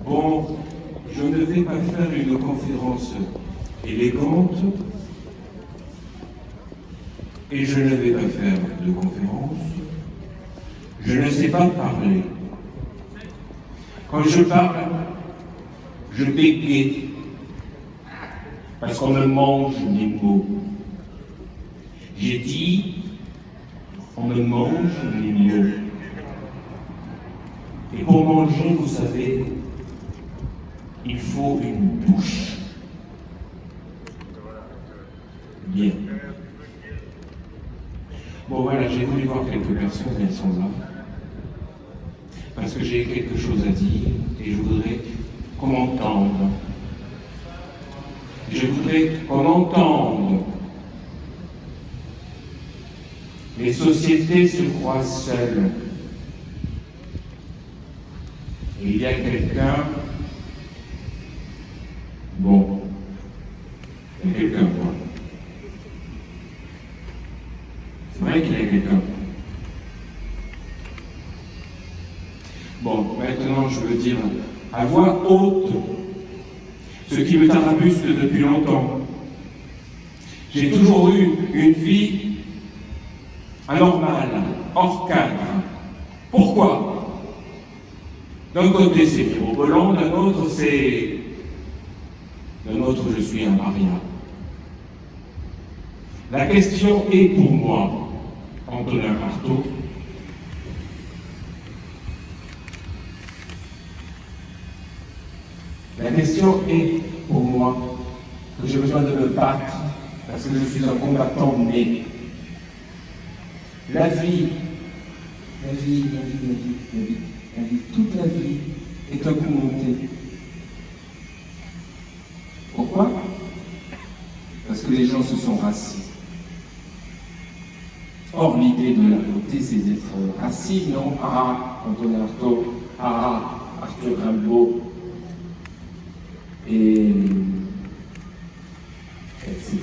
Bon, je ne vais pas faire une conférence élégante et je ne vais pas faire de conférence. Je ne sais pas parler. Quand je parle, je bégaye parce qu'on me mange les mots. J'ai dit, on me mange les mots. Et pour manger, vous savez, il faut une bouche. Bien. Bon voilà, j'ai voulu voir quelques personnes, elles sont là. Parce que j'ai quelque chose à dire et je voudrais qu'on m'entende. Je voudrais qu'on entende. Les sociétés se croient seules. Et il y a quelqu'un. Bon. Il y a quelqu'un, quoi. C'est vrai qu'il y a quelqu'un. Bon, maintenant je veux dire à voix haute ce qui me tarabuste depuis longtemps. J'ai toujours eu une vie anormale, hors cadre. Pourquoi? D'un côté c'est mirobolant, d'un autre je suis un paria. La question est pour moi, Antonin Artaud, la question est pour moi que j'ai besoin de me battre parce que je suis un combattant né. La vie, toute la vie est un coup monté. Pourquoi? Parce que les gens se sont rassis. Or, l'idée de la beauté, c'est d'être rassis, non? Ah, Antonin Artaud, ah, Arthur Rimbaud, et etc.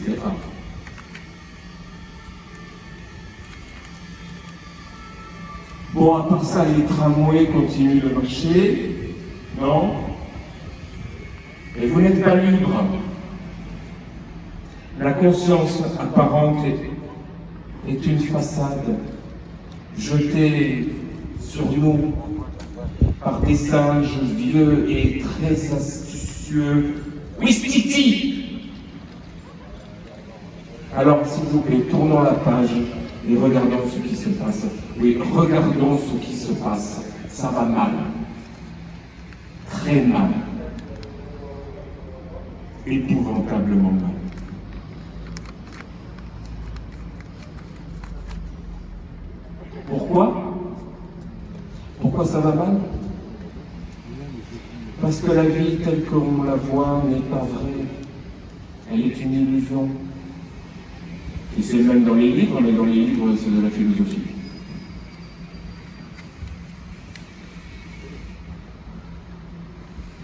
Bon, à part ça, les tramways continuent de marcher, non? Et vous n'êtes pas libre. La conscience apparente est une façade jetée sur nous par des singes vieux et très astucieux. Ouistiti! Alors, s'il vous plaît, tournons la page et regardons ce qui se passe. Oui, regardons ce qui se passe. Ça va mal. Très mal. Épouvantablement mal. Pourquoi? Pourquoi ça va mal? Parce que la vie telle qu'on la voit n'est pas vraie. Elle est une illusion. Et c'est même dans les livres, mais dans les livres, c'est de la philosophie.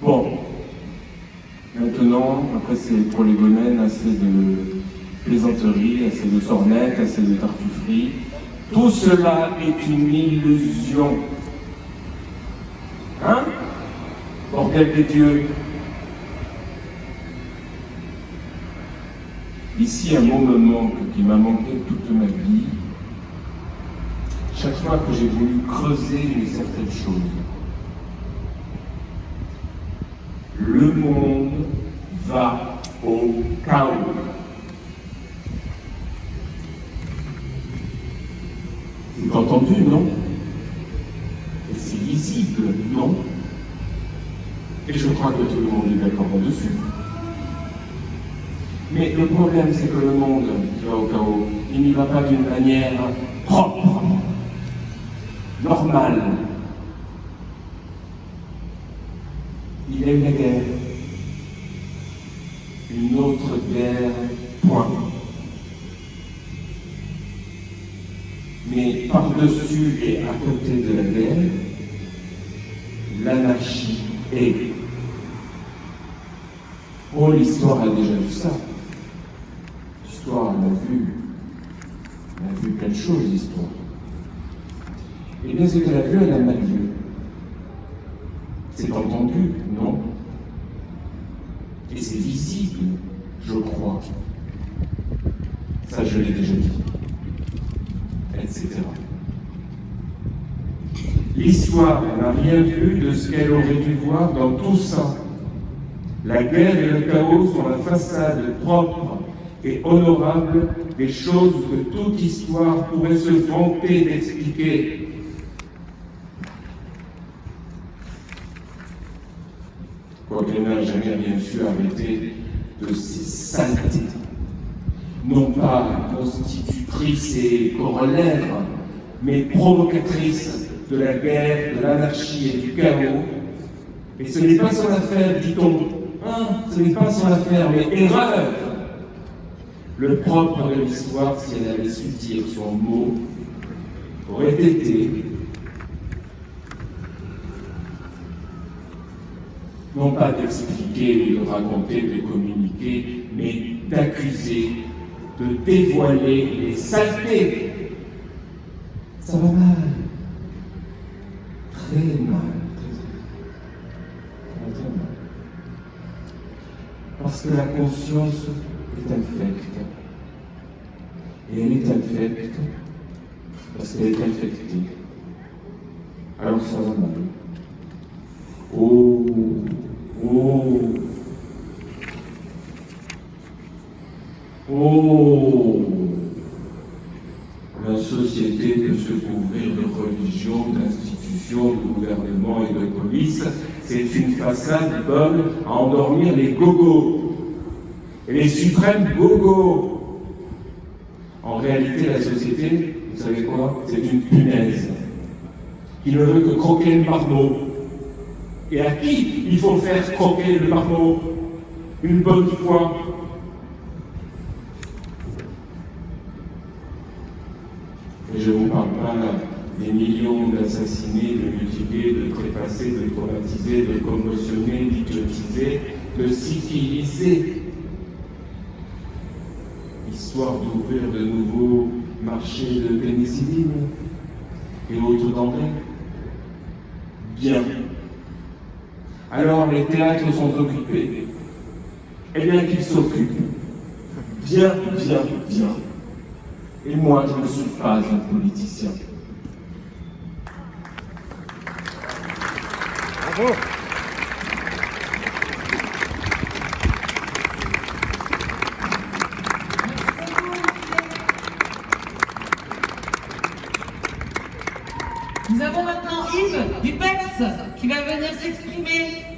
Bon. Maintenant, après c'est pour les gomènes, assez de plaisanteries, assez de sornettes, assez de tartufferie. Tout cela est une illusion. Hein? Bordel des dieux. Ici, un mot me manque, qui m'a manqué toute ma vie. Chaque fois que j'ai voulu creuser une certaine chose. Le monde va au chaos. C'est entendu, non? Et c'est visible, non? Et je crois que tout le monde est d'accord là-dessus. Mais le problème, c'est que le monde qui va au chaos, il n'y va pas d'une manière propre, normale. Il y a une guerre. Une autre guerre, point. Mais par-dessus et à côté de la guerre, l'anarchie est. Oh, l'histoire a déjà vu ça. L'histoire, elle a vu plein de choses, l'histoire. Et bien, ce qu'elle a vu, elle a mal vu. C'est entendu, non? Et c'est visible, je crois. Ça, je l'ai déjà dit. Etc. L'histoire n'a rien vu de ce qu'elle aurait dû voir dans tout ça. La guerre et le chaos sont la façade propre et honorable des choses que toute histoire pourrait se vanter d'expliquer. Quoiqu'elle n'a jamais rien su arrêter de ces saletés, non pas constitutrices et corollaires, mais provocatrices de la guerre, de l'anarchie et du chaos. Et ce n'est pas son affaire, dit-on, ce n'est pas son affaire, mais erreur. Le propre de l'histoire, si elle avait su dire son mot, aurait été non pas d'expliquer ou de raconter, de communiquer, mais d'accuser, de dévoiler les saletés. Ça va mal. Très mal. Très mal. Parce que la conscience est infecte. Et elle est infecte parce qu'elle est infectée. Alors ça va mal. Oh, oh, oh. La société peut se couvrir de religion, d'institutions, de gouvernement et de police. C'est une façade bonne à endormir les gogos. Et les suprêmes gogos. En réalité, la société, vous savez quoi? C'est une punaise qui ne veut que croquer le marmot. Et à qui il faut faire croquer le marmot une bonne fois? Et je ne vous parle pas des millions d'assassinés, de mutilés, de trépassés, de traumatisés, de commotionnés, d'hypnotisés, de syphilisés. Histoire d'ouvrir de nouveaux marchés de pénicilline et autres denrées. Bien. Alors les théâtres sont occupés. Eh bien qu'ils s'occupent. Bien, bien, bien. Et moi, je ne suis pas un politicien. Bravo. Nous avons maintenant Yves Dupex qui va venir s'exprimer